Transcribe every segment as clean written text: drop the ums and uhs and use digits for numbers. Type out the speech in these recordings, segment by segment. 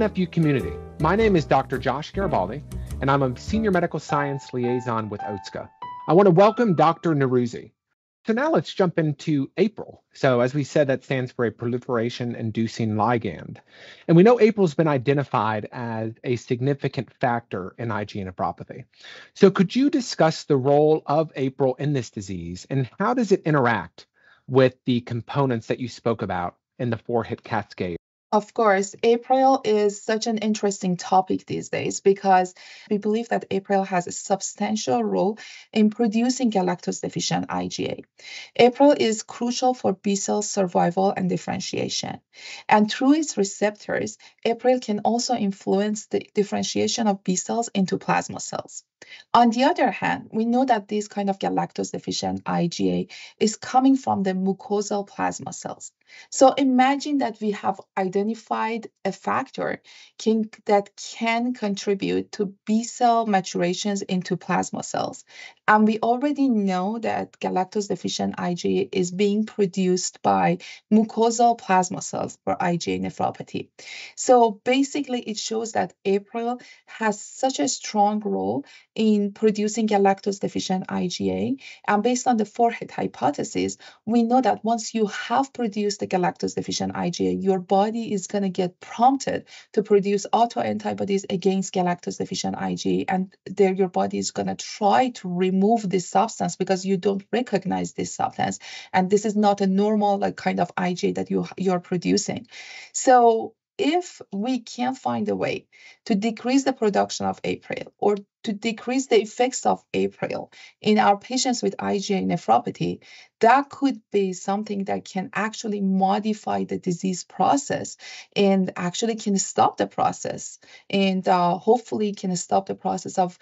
NephU community. My name is Dr. Josh Garibaldi, and I'm a Senior Medical Science Liaison with OTSCA. I want to welcome Dr. Neruzzi. So now let's jump into APRIL. So as we said, that stands for a proliferation-inducing ligand. And we know APRIL has been identified as a significant factor in IgA nephropathy. So could you discuss the role of APRIL in this disease, and how does it interact with the components that you spoke about in the 4-hit cascade? Of course, APRIL is such an interesting topic these days because we believe that APRIL has a substantial role in producing galactose-deficient IgA. APRIL is crucial for B cell survival and differentiation. And through its receptors, APRIL can also influence the differentiation of B cells into plasma cells. On the other hand, we know that this kind of galactose-deficient IgA is coming from the mucosal plasma cells. So imagine that we have identified a factor that can contribute to B cell maturations into plasma cells. And we already know that galactose-deficient IgA is being produced by mucosal plasma cells for IgA nephropathy. So basically, it shows that APRIL has such a strong role in producing galactose-deficient IgA. And based on the 4-hit hypothesis, we know that once you have produced the galactose-deficient IgA, your body is going to get prompted to produce autoantibodies against galactose-deficient IgA, and there your body is going to try to remove this substance because you don't recognize this substance, and this is not a normal kind of IgA that you're producing. So if we can find a way to decrease the production of APRIL or to decrease the effects of APRIL in our patients with IgA nephropathy, that could be something that can actually modify the disease process and actually can stop the process and hopefully can stop the process of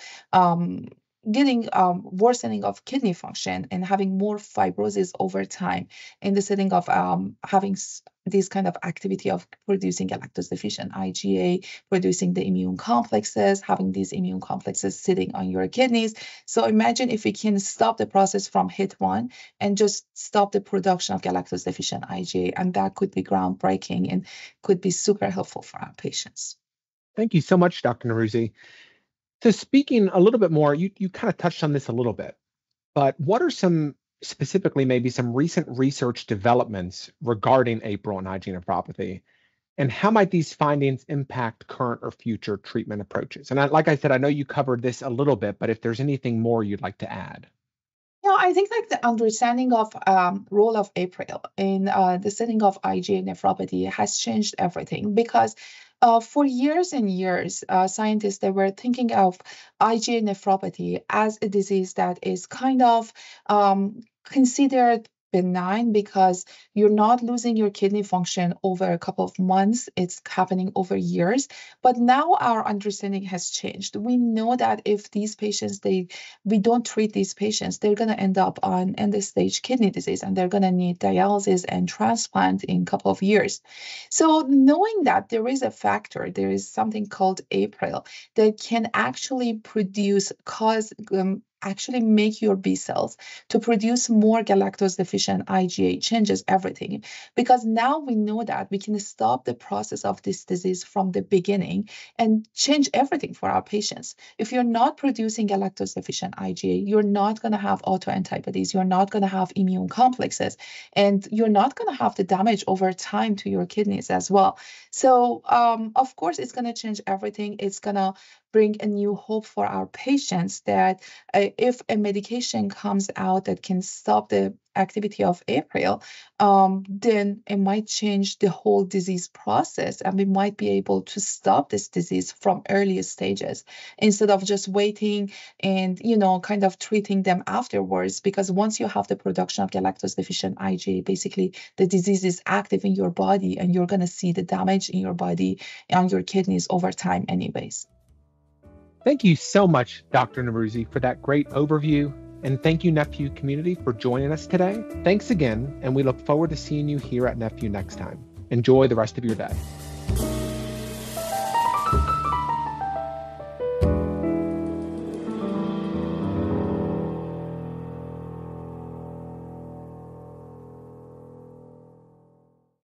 getting worsening of kidney function and having more fibrosis over time in the setting of having this kind of activity of producing galactose-deficient IgA, producing the immune complexes, having these immune complexes sitting on your kidneys. So imagine if we can stop the process from hit 1 and just stop the production of galactose-deficient IgA, and that could be groundbreaking and could be super helpful for our patients. Thank you so much, Dr. Neruzzi. So speaking a little bit more, you kind of touched on this a little bit, but what are specifically maybe some recent research developments regarding APRIL and IgA nephropathy, and how might these findings impact current or future treatment approaches? And like I said, I know you covered this a little bit, but if there's anything more you'd like to add. Yeah, I think the understanding of role of APRIL in the setting of IgA nephropathy has changed everything because for years and years, scientists, they were thinking of IgA nephropathy as a disease that is kind of considered benign because you're not losing your kidney function over a couple of months. It's happening over years. But now our understanding has changed. We know that if these patients, we don't treat these patients, they're going to end up on end-stage kidney disease and they're going to need dialysis and transplant in a couple of years. So knowing that there is a factor, there is something called APRIL that can actually actually make your B cells to produce more galactose-deficient IgA changes everything. Because now we know that we can stop the process of this disease from the beginning and change everything for our patients. If you're not producing galactose-deficient IgA, you're not going to have autoantibodies, you're not going to have immune complexes, and you're not going to have the damage over time to your kidneys as well. So, of course, it's going to change everything. It's going to bring a new hope for our patients that if a medication comes out that can stop the activity of APRIL, then it might change the whole disease process and we might be able to stop this disease from early stages instead of just waiting and, kind of treating them afterwards. Because once you have the production of galactose-deficient IgA, basically the disease is active in your body and you're going to see the damage in your body and your kidneys over time anyways. Thank you so much, Dr. Neruzzi, for that great overview. And thank you, NephU community, for joining us today. Thanks again, and we look forward to seeing you here at NephU next time. Enjoy the rest of your day.